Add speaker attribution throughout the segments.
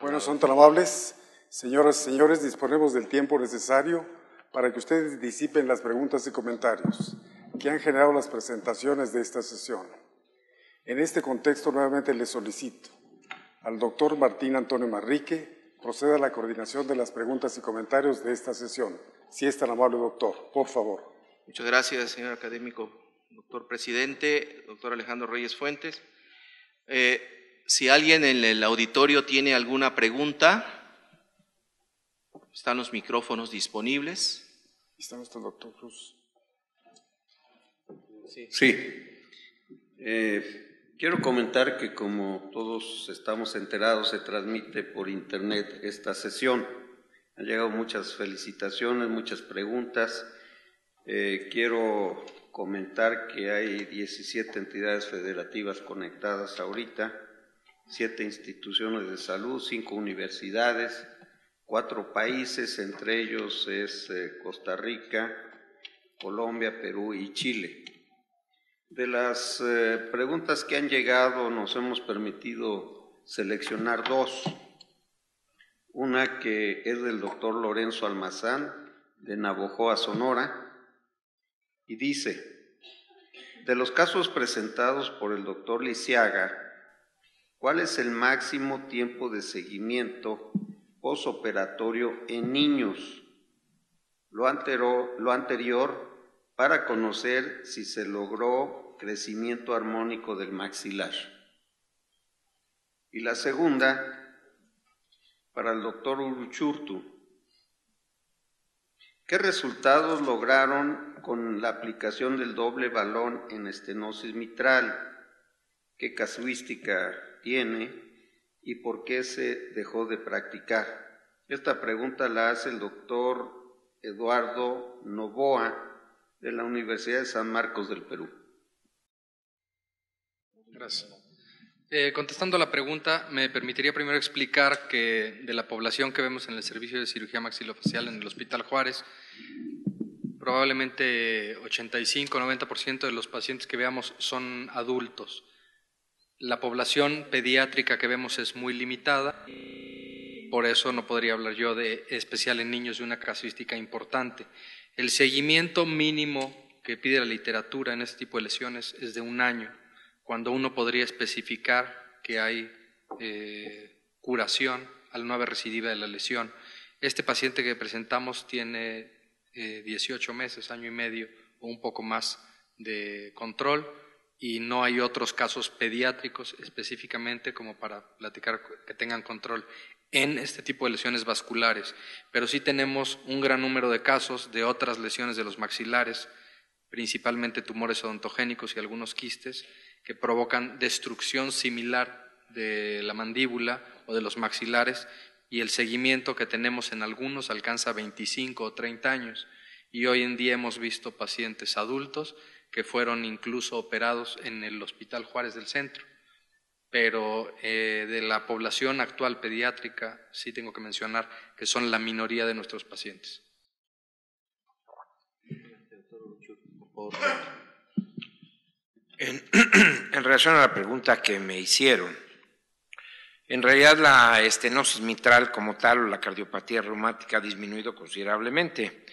Speaker 1: Bueno, son tan amables. Señoras y señores, disponemos del tiempo necesario para que ustedes disipen las preguntas y comentarios que han generado las presentaciones de esta sesión. En este contexto, nuevamente les solicito al doctor Martín Antonio Manrique proceda a la coordinación de las preguntas y comentarios de esta sesión. Si es tan amable, doctor, por favor.
Speaker 2: Muchas gracias, señor académico, doctor presidente, doctor Alejandro Reyes Fuentes. Si alguien en el auditorio tiene alguna pregunta, están los micrófonos disponibles.
Speaker 1: ¿Está nuestro doctor Cruz?
Speaker 3: Sí. Quiero comentar que como todos estamos enterados, se transmite por internet esta sesión. Han llegado muchas felicitaciones, muchas preguntas. Quiero comentar que hay 17 entidades federativas conectadas ahorita, 7 instituciones de salud, 5 universidades, 4 países, entre ellos es Costa Rica, Colombia, Perú y Chile. De las preguntas que han llegado, nos hemos permitido seleccionar 2. Una que es del doctor Lorenzo Almazán, de Navojoa, Sonora, y dice: de los casos presentados por el doctor Lisiaga, ¿cuál es el máximo tiempo de seguimiento posoperatorio en niños? Lo anterior para conocer si se logró crecimiento armónico del maxilar. Y la segunda, para el doctor Uruchurtu: ¿qué resultados lograron con la aplicación del doble balón en estenosis mitral? ¿Qué casuística tiene y por qué se dejó de practicar? Esta pregunta la hace el doctor Eduardo Novoa, de la Universidad de San Marcos del Perú.
Speaker 4: Gracias. Contestando a la pregunta, me permitiría primero explicar que de la población que vemos en el servicio de cirugía maxilofacial en el Hospital Juárez, probablemente 85-90% de los pacientes que veamos son adultos. La población pediátrica que vemos es muy limitada, por eso no podría hablar yo de especial en niños de una casuística importante. El seguimiento mínimo que pide la literatura en este tipo de lesiones es de 1 año, cuando uno podría especificar que hay curación al no haber recidiva de la lesión. Este paciente que presentamos tiene 18 meses, año y medio o un poco más de control, y no hay otros casos pediátricos específicamente como para platicar que tengan control en este tipo de lesiones vasculares, pero sí tenemos un gran número de casos de otras lesiones de los maxilares, principalmente tumores odontogénicos y algunos quistes, que provocan destrucción similar de la mandíbula o de los maxilares, y el seguimiento que tenemos en algunos alcanza 25 o 30 años, y hoy en día hemos visto pacientes adultos que fueron incluso operados en el Hospital Juárez del Centro. Pero de la población actual pediátrica sí tengo que mencionar que son la minoría de nuestros pacientes.
Speaker 5: En relación a la pregunta que me hicieron, en realidad la estenosis mitral como tal o la cardiopatía reumática ha disminuido considerablemente.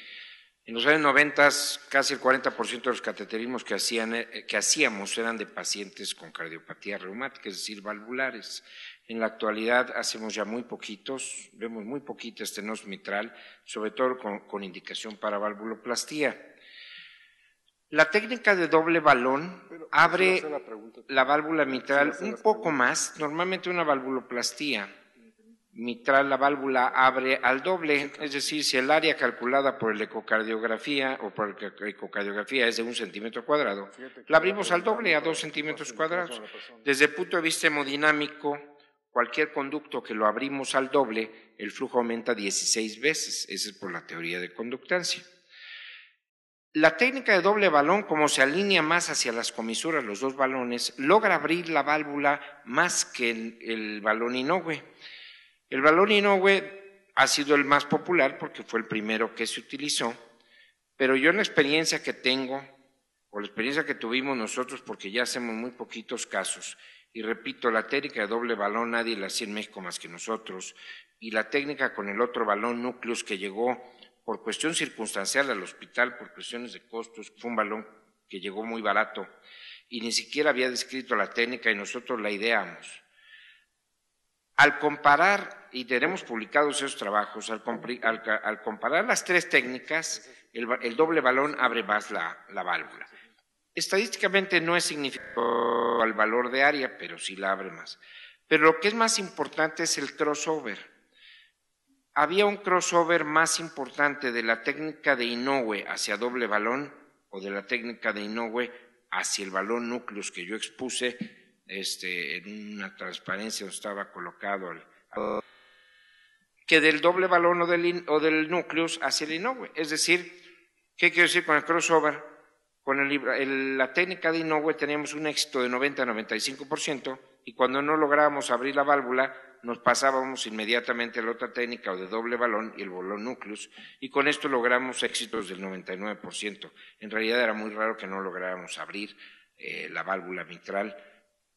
Speaker 5: En los años 90, casi el 40% de los cateterismos que hacíamos eran de pacientes con cardiopatía reumática, es decir, valvulares. En la actualidad hacemos ya muy poquitos, vemos muy poquita estenosis mitral, sobre todo con indicación para valvuloplastía. La técnica de doble balón abre la válvula mitral un poco más. Normalmente una valvuloplastía mitral, la válvula abre al doble, es decir, si el área calculada por el ecocardiografía o por el ecocardiografía es de 1 centímetro cuadrado, la abrimos al doble, a 2 centímetros cuadrados. Desde el punto de vista hemodinámico, cualquier conducto que lo abrimos al doble, el flujo aumenta 16 veces, esa es por la teoría de conductancia. La técnica de doble balón, como se alinea más hacia las comisuras los 2 balones, logra abrir la válvula más que el balón Inoue. El balón Inoue ha sido el más popular porque fue el primero que se utilizó, pero yo en la experiencia que tengo, o la experiencia que tuvimos nosotros, porque ya hacemos muy poquitos casos, Y repito, la técnica de doble balón nadie la hacía en México más que nosotros, y la técnica con el otro balón Nucleus que llegó por cuestión circunstancial al hospital, por cuestiones de costos, fue un balón que llegó muy barato y ni siquiera había descrito la técnica y nosotros la ideamos. Al comparar, y tenemos publicados esos trabajos, al comparar las tres técnicas, el doble balón abre más la válvula. Estadísticamente no es significativo al valor de área, pero sí la abre más. Pero lo que es más importante es el crossover. Había un crossover más importante de la técnica de Inoue hacia doble balón o de la técnica de Inoue hacia el balón Nucleus que yo expuse en una transparencia donde estaba colocado que del doble balón o del Nucleus hacia el Inoue. Es decir, ¿qué quiero decir con el crossover? Con la técnica de Inoue teníamos un éxito de 90-95% y cuando no lográbamos abrir la válvula nos pasábamos inmediatamente a la otra técnica o de doble balón y el balón Nucleus y con esto logramos éxitos del 99%. En realidad era muy raro que no lográramos abrir la válvula mitral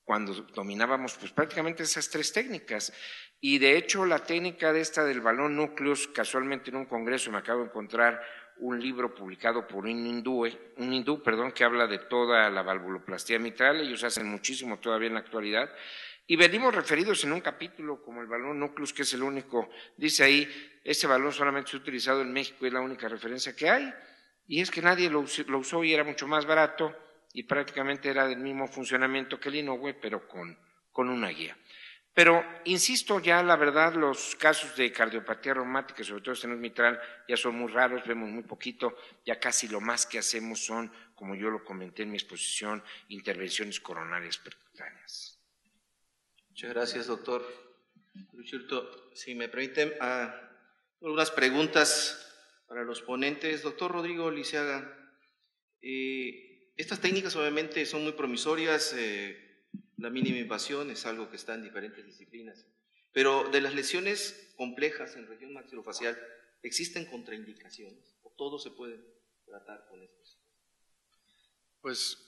Speaker 5: cuando dominábamos pues prácticamente esas tres técnicas. Y de hecho la técnica del balón Nucleus, casualmente en un congreso me acabo de encontrar un libro publicado por un hindú que habla de toda la valvuloplastía mitral, ellos hacen muchísimo todavía en la actualidad, y venimos referidos en un capítulo como el balón Nucleus, que es el único, dice ahí, ese balón solamente se ha utilizado en México, es la única referencia que hay, y es que nadie lo usó y era mucho más barato, y prácticamente era del mismo funcionamiento que el Inoue, pero con una guía. Pero, insisto, ya la verdad los casos de cardiopatía reumática, sobre todo estenosis mitral, ya son muy raros, vemos muy poquito, ya casi lo más que hacemos son, como yo lo comenté en mi exposición, intervenciones coronarias percutáneas.
Speaker 2: Muchas gracias, doctor Uruchurtu. Si me permiten, algunas preguntas para los ponentes. Doctor Rodrigo Liceaga, estas técnicas obviamente son muy promisorias, la mínima invasión es algo que está en diferentes disciplinas, pero de las lesiones complejas en región maxilofacial, ¿existen contraindicaciones o todo se puede tratar con estos?
Speaker 4: Pues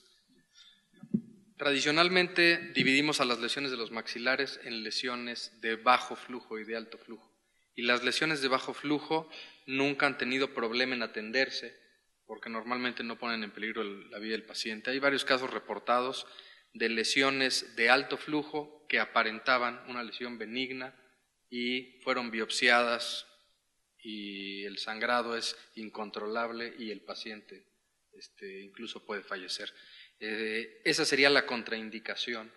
Speaker 4: tradicionalmente dividimos a las lesiones de los maxilares en lesiones de bajo flujo y de alto flujo, y las lesiones de bajo flujo nunca han tenido problema en atenderse porque normalmente no ponen en peligro la vida del paciente. Hay varios casos reportados de lesiones de alto flujo que aparentaban una lesión benigna y fueron biopsiadas y el sangrado es incontrolable y el paciente incluso puede fallecer. Esa sería la contraindicación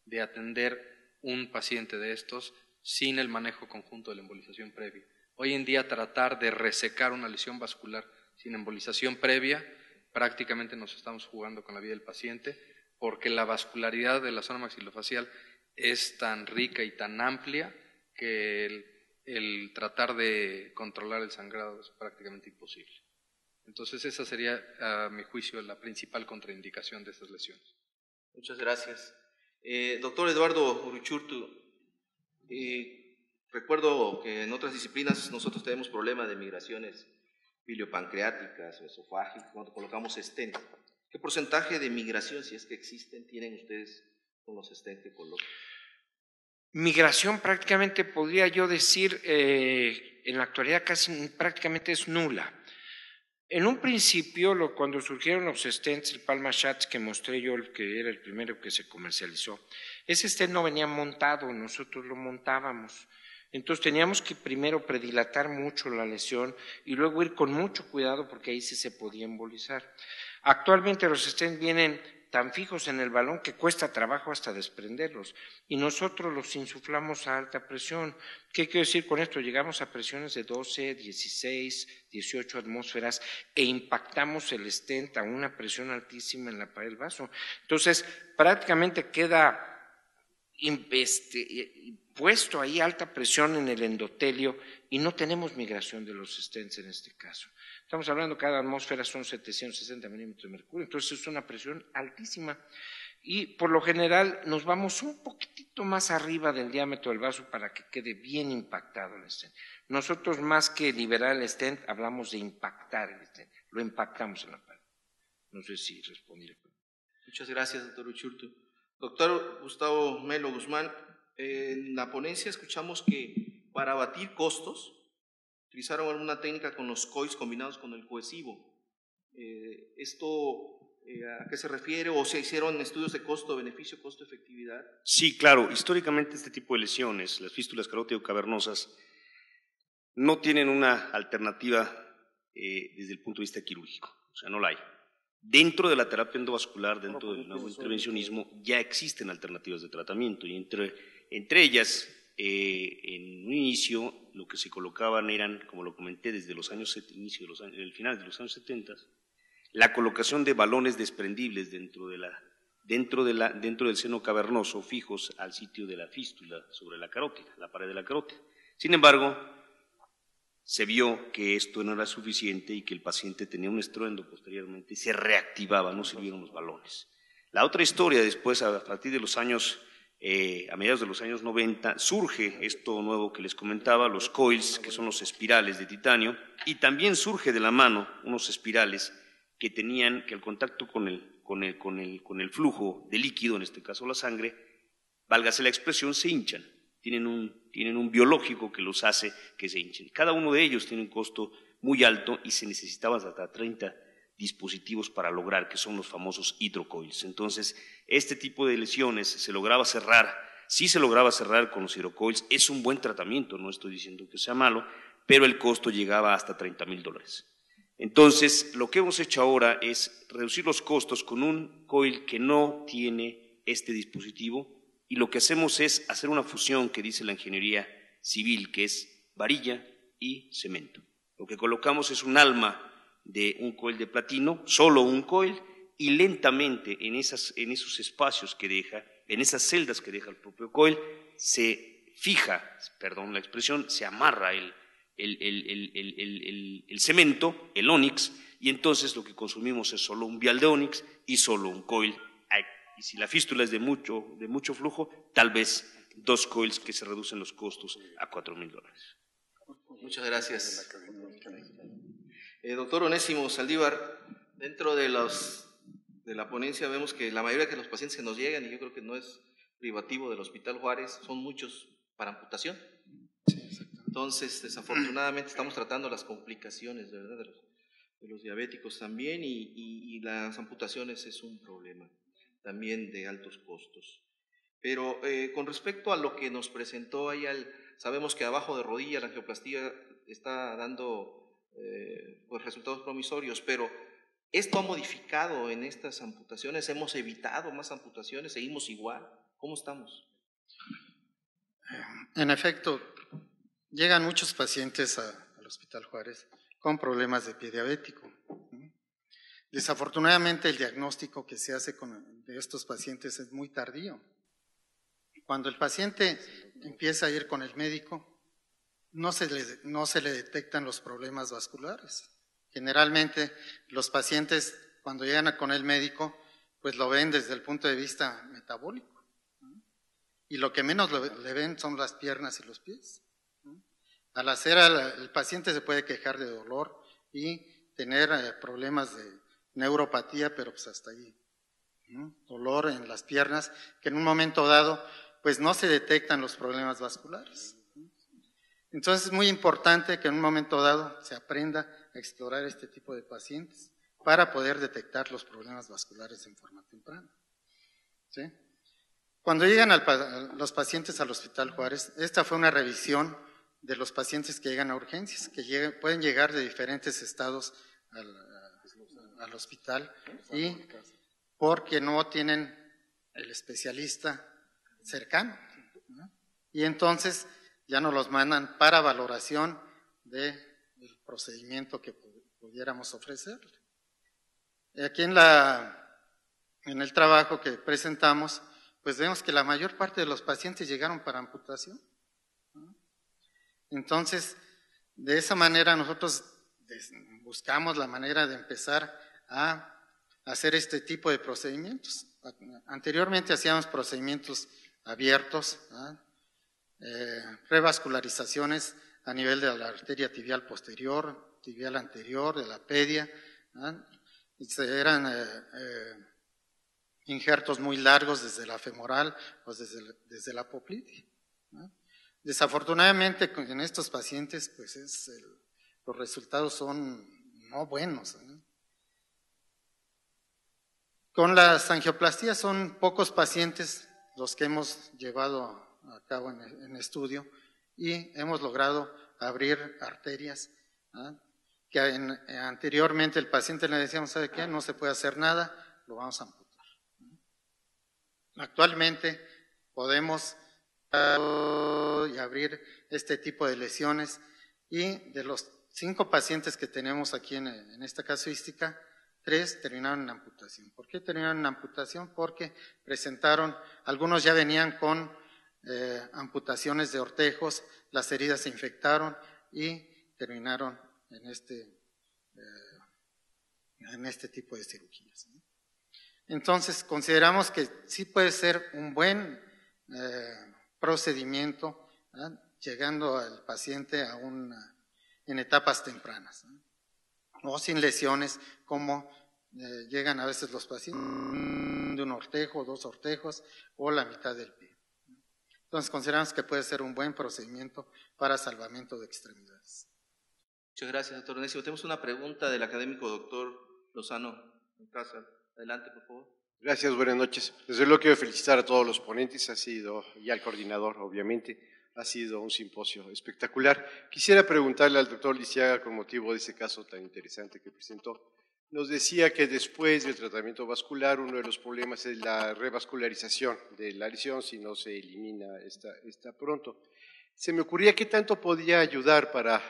Speaker 4: de atender un paciente de estos sin el manejo conjunto de la embolización previa. Hoy en día tratar de resecar una lesión vascular sin embolización previa, prácticamente nos estamos jugando con la vida del paciente, porque la vascularidad de la zona maxilofacial es tan rica y tan amplia que el tratar de controlar el sangrado es prácticamente imposible. Entonces esa sería, a mi juicio, la principal contraindicación de estas lesiones.
Speaker 2: Muchas gracias. Doctor Eduardo Uruchurtu, recuerdo que en otras disciplinas nosotros tenemos problemas de migraciones biliopancreáticas o esofágicas cuando colocamos stent. ¿Qué porcentaje de migración, si es que existen, tienen ustedes con los stents que colocan?
Speaker 5: Migración prácticamente podría yo decir, en la actualidad prácticamente es nula. En un principio, cuando surgieron los stents, el Palma Shots que mostré yo, que era el primero que se comercializó, ese stent no venía montado, nosotros lo montábamos. Entonces teníamos que primero predilatar mucho la lesión y luego ir con mucho cuidado porque ahí sí se podía embolizar. Actualmente los stents vienen tan fijos en el balón que cuesta trabajo hasta desprenderlos y nosotros los insuflamos a alta presión. ¿Qué quiero decir con esto? Llegamos a presiones de 12, 16, 18 atmósferas e impactamos el stent a una presión altísima en la pared del vaso. Entonces prácticamente queda puesto ahí alta presión en el endotelio y no tenemos migración de los stents en este caso. Estamos hablando que cada atmósfera son 760 milímetros de mercurio, entonces es una presión altísima y por lo general nos vamos un poquitito más arriba del diámetro del vaso para que quede bien impactado el stent. Nosotros más que liberar el stent hablamos de impactar el stent, lo impactamos en la pared. No sé si respondí.
Speaker 2: Muchas gracias, doctor Uruchurtu. Doctor Gustavo Melo Guzmán, en la ponencia escuchamos que para abatir costos utilizaron una técnica con los COIs combinados con el cohesivo. ¿Esto a qué se refiere? ¿O se hicieron estudios de costo-beneficio, costo-efectividad?
Speaker 6: Sí, claro. Históricamente este tipo de lesiones, las fístulas carótido-cavernosas, no tienen una alternativa desde el punto de vista quirúrgico. O sea, no la hay. Dentro de la terapia endovascular, dentro del nuevo intervencionismo, ya existen alternativas de tratamiento y entre ellas, en un inicio, lo que se colocaban eran, como lo comenté, desde los años, el final de los años 70, la colocación de balones desprendibles dentro del seno cavernoso, fijos al sitio de la fístula sobre la carótida, la pared de la carótida. Sin embargo, se vio que esto no era suficiente y que el paciente tenía un estruendo posteriormente y se reactivaba, no sirvieron los balones. La otra historia, después, a partir de los años, a mediados de los años 90, surge esto nuevo que les comentaba, los coils, que son los espirales de titanio, y también surge de la mano unos espirales que tenían que al contacto con el flujo de líquido, en este caso la sangre, válgase la expresión, se hinchan. Tienen un biológico que los hace que se hinchen. Cada uno de ellos tiene un costo muy alto y se necesitaban hasta 30 dispositivos para lograr, que son los famosos hidrocoils. Entonces, este tipo de lesiones se lograba cerrar, sí se lograba cerrar con los hidrocoils, es un buen tratamiento, no estoy diciendo que sea malo, pero el costo llegaba hasta $30,000. Entonces, lo que hemos hecho ahora es reducir los costos con un coil que no tiene este dispositivo, y lo que hacemos es hacer una fusión que dice la ingeniería civil, que es varilla y cemento. Lo que colocamos es un alma de un coil de platino, solo un coil, y lentamente en esos espacios que deja, en esas celdas que deja el propio coil, se fija, perdón la expresión, se amarra el cemento, el ónix, y entonces lo que consumimos es solo un vial de ónix y solo un coil. Y si la fístula es de mucho flujo, tal vez 2 coils que se reducen los costos a $4,000.
Speaker 2: Muchas gracias. Doctor Onésimo Saldívar, dentro de la ponencia vemos que la mayoría de los pacientes que nos llegan, y yo creo que no es privativo del Hospital Juárez, son muchos para amputación. Entonces, desafortunadamente estamos tratando las complicaciones, ¿verdad?, de los diabéticos también, y las amputaciones es un problema también de altos costos. Pero con respecto a lo que nos presentó ahí, sabemos que abajo de rodilla la angioplastía está dando pues resultados promisorios, pero ¿esto ha modificado en estas amputaciones? ¿Hemos evitado más amputaciones? ¿Seguimos igual? ¿Cómo estamos?
Speaker 7: En efecto, llegan muchos pacientes al Hospital Juárez con problemas de pie diabético. Desafortunadamente, el diagnóstico que se hace de estos pacientes es muy tardío. Cuando el paciente empieza a ir con el médico, no se le detectan los problemas vasculares. Generalmente, los pacientes, cuando llegan con el médico, pues lo ven desde el punto de vista metabólico. Y lo que menos le ven son las piernas y los pies. Al hacer, el paciente se puede quejar de dolor y tener problemas de neuropatía, pero pues hasta ahí. Dolor en las piernas, que en un momento dado pues no se detectan los problemas vasculares. Entonces es muy importante que en un momento dado se aprenda a explorar este tipo de pacientes para poder detectar los problemas vasculares en forma temprana. ¿Sí? Cuando llegan los pacientes al Hospital Juárez, esta fue una revisión de los pacientes que llegan a urgencias, que pueden llegar de diferentes estados al hospital, y porque no tienen el especialista cercano, ¿no? Y entonces ya nos los mandan para valoración del procedimiento que pudiéramos ofrecer. Aquí en el trabajo que presentamos, pues vemos que la mayor parte de los pacientes llegaron para amputación, ¿no? Entonces, de esa manera nosotros buscamos la manera de empezar a hacer este tipo de procedimientos. Anteriormente hacíamos procedimientos abiertos, revascularizaciones a nivel de la arteria tibial posterior, tibial anterior, de la pedia, eran injertos muy largos desde la femoral o desde la poplitea, ¿no? Desafortunadamente en estos pacientes pues los resultados son no buenos, ¿no? Con las angioplastías son pocos pacientes los que hemos llevado a cabo en estudio y hemos logrado abrir arterias, ¿no? Que anteriormente el paciente le decíamos, ¿sabe qué? No se puede hacer nada, lo vamos a amputar, ¿no? Actualmente podemos y abrir este tipo de lesiones y de los 5 pacientes que tenemos aquí en esta casuística, 3 terminaron en amputación. ¿Por qué terminaron en amputación? Porque presentaron, algunos ya venían con amputaciones de ortejos, las heridas se infectaron y terminaron en este tipo de cirugías, ¿no? Entonces, consideramos que sí puede ser un buen procedimiento, ¿no? Llegando al paciente en etapas tempranas, ¿no? O sin lesiones, como llegan a veces los pacientes de un ortejo, 2 ortejos o la mitad del pie. Entonces, consideramos que puede ser un buen procedimiento para salvamento de extremidades.
Speaker 2: Muchas gracias, doctor Onésimo. Tenemos una pregunta del académico doctor Lozano Alcázar. Adelante, por favor.
Speaker 8: Gracias, buenas noches. Desde luego quiero felicitar a todos los ponentes, y al coordinador, obviamente. Ha sido un simposio espectacular. Quisiera preguntarle al doctor Lisiaga, con motivo de ese caso tan interesante que presentó. Nos decía que después del tratamiento vascular, uno de los problemas es la revascularización de la lesión, si no se elimina esta pronto. Se me ocurría qué tanto podía ayudar para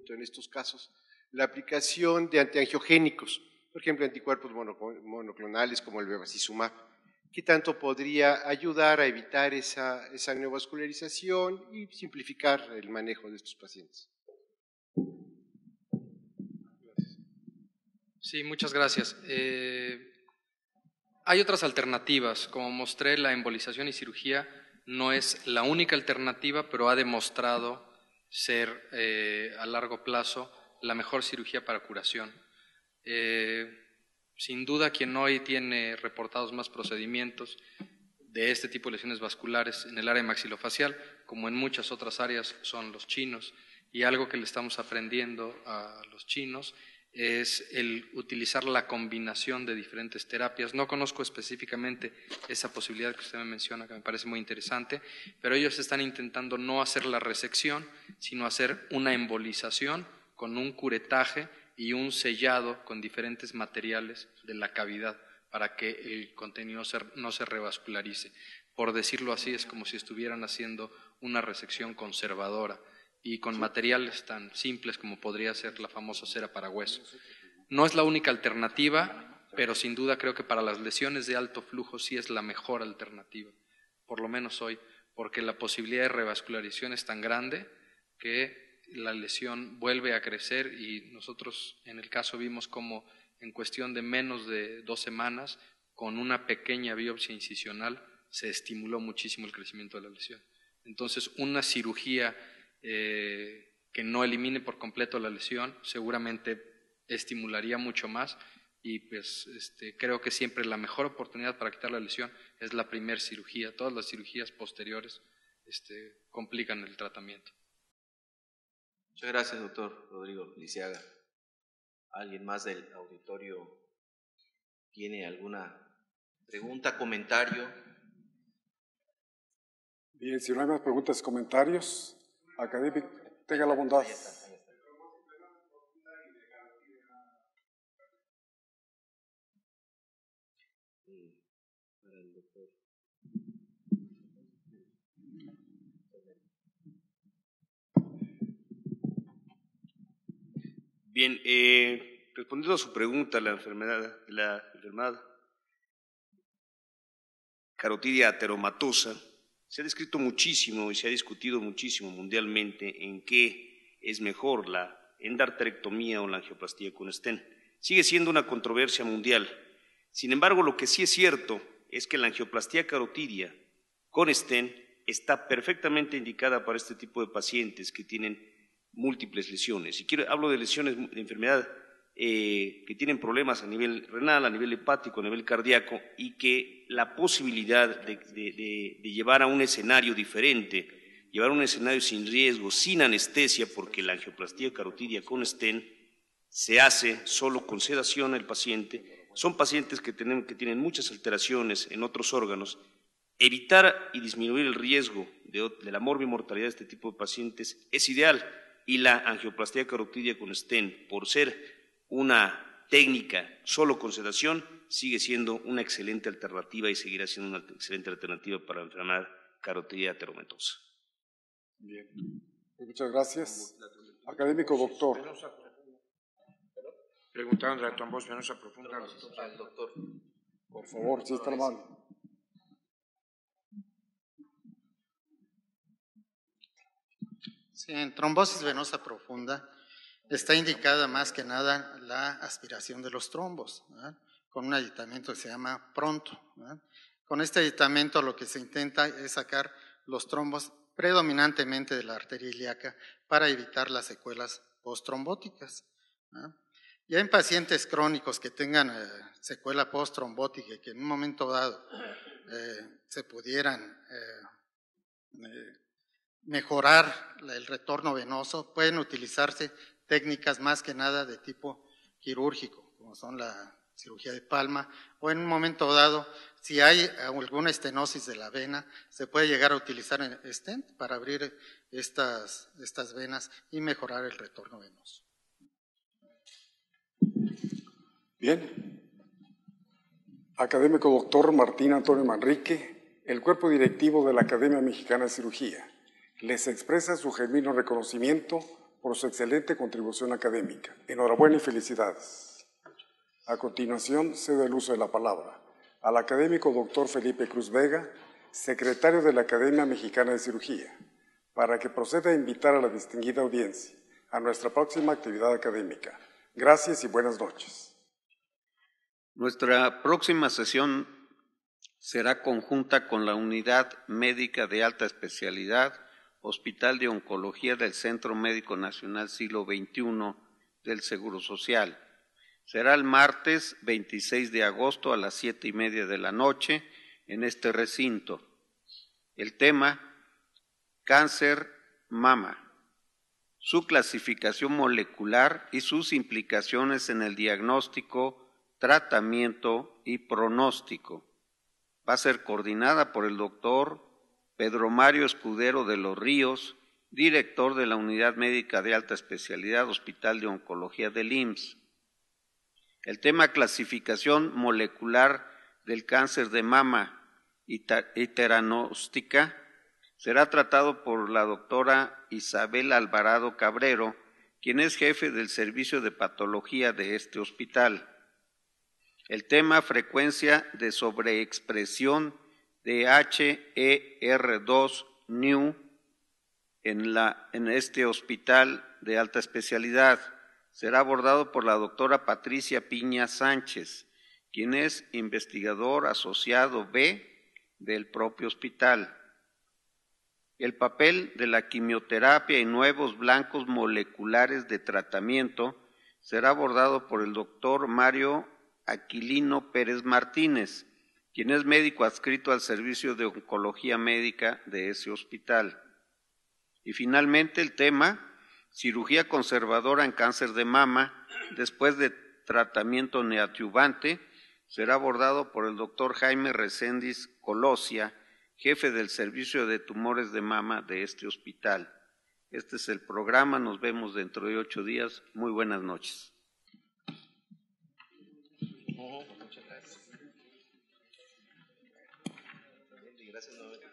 Speaker 8: en estos casos la aplicación de antiangiogénicos, por ejemplo, anticuerpos monoclonales como el bevacizumab. ¿Qué tanto podría ayudar a evitar esa neovascularización y simplificar el manejo de estos pacientes?
Speaker 4: Sí, muchas gracias. Hay otras alternativas. Como mostré, la embolización y cirugía no es la única alternativa, pero ha demostrado ser a largo plazo la mejor cirugía para curación. Sin duda, quien hoy tiene reportados más procedimientos de este tipo de lesiones vasculares en el área maxilofacial, como en muchas otras áreas, son los chinos. Y algo que le estamos aprendiendo a los chinos es el utilizar la combinación de diferentes terapias. No conozco específicamente esa posibilidad que usted me menciona, que me parece muy interesante, pero ellos están intentando no hacer la resección, sino hacer una embolización con un curetaje y un sellado con diferentes materiales de la cavidad para que el contenido no se revascularice. Por decirlo así, es como si estuvieran haciendo una resección conservadora y con materiales tan simples como podría ser la famosa cera para hueso. No es la única alternativa, pero sin duda creo que para las lesiones de alto flujo sí es la mejor alternativa, por lo menos hoy, porque la posibilidad de revascularización es tan grande que la lesión vuelve a crecer y nosotros en el caso vimos como en cuestión de menos de 2 semanas, con una pequeña biopsia incisional, se estimuló muchísimo el crecimiento de la lesión. Entonces, una cirugía que no elimine por completo la lesión seguramente estimularía mucho más y pues creo que siempre la mejor oportunidad para quitar la lesión es la primera cirugía. Todas las cirugías posteriores complican el tratamiento.
Speaker 2: Muchas gracias, doctor Rodrigo Lisiaga. ¿Alguien más del auditorio tiene alguna pregunta, comentario?
Speaker 1: Bien, si no hay más preguntas, comentarios, académico, tenga la bondad.
Speaker 2: Ahí está. Para el doctor.
Speaker 6: Bien, respondiendo a su pregunta, la enfermedad carotidia ateromatosa, se ha descrito muchísimo y se ha discutido muchísimo mundialmente en qué es mejor la endarterectomía o la angioplastía con stent. Sigue siendo una controversia mundial. Sin embargo, lo que sí es cierto es que la angioplastía carotidia con stent está perfectamente indicada para este tipo de pacientes que tienen múltiples lesiones. Y hablo de lesiones de enfermedad que tienen problemas a nivel renal, a nivel hepático, a nivel cardíaco, y que la posibilidad de llevar a un escenario diferente, llevar a un escenario sin riesgo, sin anestesia, porque la angioplastía carotidia con stent se hace solo con sedación al paciente. Son pacientes que tienen muchas alteraciones en otros órganos. Evitar y disminuir el riesgo de la morbimortalidad de este tipo de pacientes es ideal, y la angioplastía carotidia con stent, por ser una técnica solo con sedación, sigue siendo una excelente alternativa y seguirá siendo una excelente alternativa para enfermar carotidia ateromatosa.
Speaker 1: Bien, muchas gracias. Académico doctor.
Speaker 5: Preguntaron de la trombosis venosa profunda
Speaker 2: al doctor.
Speaker 1: Por favor, si está amable.
Speaker 7: Sí, en trombosis venosa profunda está indicada más que nada la aspiración de los trombos, ¿verdad?, con un aditamento que se llama Pronto, ¿verdad? Con este aditamento lo que se intenta es sacar los trombos predominantemente de la arteria ilíaca para evitar las secuelas posttrombóticas, ¿verdad? Ya en pacientes crónicos que tengan secuela posttrombótica y que en un momento dado se pudieran mejorar el retorno venoso, pueden utilizarse técnicas más que nada de tipo quirúrgico, como son la cirugía de palma, o en un momento dado, si hay alguna estenosis de la vena, se puede llegar a utilizar el stent para abrir estas venas y mejorar el retorno venoso.
Speaker 1: Bien. Académico doctor Martín Antonio Manrique, el cuerpo directivo de la Academia Mexicana de Cirugía les expresa su genuino reconocimiento por su excelente contribución académica. Enhorabuena y felicidades. A continuación, cedo el uso de la palabra al académico doctor Felipe Cruz Vega, secretario de la Academia Mexicana de Cirugía, para que proceda a invitar a la distinguida audiencia a nuestra próxima actividad académica. Gracias y buenas noches.
Speaker 3: Nuestra próxima sesión será conjunta con la Unidad Médica de Alta Especialidad, Hospital de Oncología del Centro Médico Nacional Siglo XXI del Seguro Social. Será el martes 26 de agosto a las 7:30 de la noche en este recinto. El tema: cáncer mama, su clasificación molecular y sus implicaciones en el diagnóstico, tratamiento y pronóstico. Va a ser coordinada por el doctor Pedro Mario Escudero de los Ríos, director de la Unidad Médica de Alta Especialidad, Hospital de Oncología del IMSS. El tema clasificación molecular del cáncer de mama y teranóstica será tratado por la doctora Isabel Alvarado Cabrero, quien es jefe del servicio de patología de este hospital. El tema frecuencia de sobreexpresión de HER2-NEW en este hospital de alta especialidad será abordado por la doctora Patricia Piña Sánchez, quien es investigador asociado B del propio hospital. El papel de la quimioterapia y nuevos blancos moleculares de tratamiento será abordado por el doctor Mario Aquilino Pérez Martínez, quien es médico adscrito al servicio de oncología médica de ese hospital. Y finalmente el tema, cirugía conservadora en cáncer de mama después de tratamiento neoadyuvante, será abordado por el doctor Jaime Reséndiz Colosia, jefe del servicio de tumores de mama de este hospital. Este es el programa, nos vemos dentro de 8 días. Muy buenas noches.
Speaker 2: Muchas gracias. Gracias nuevamente.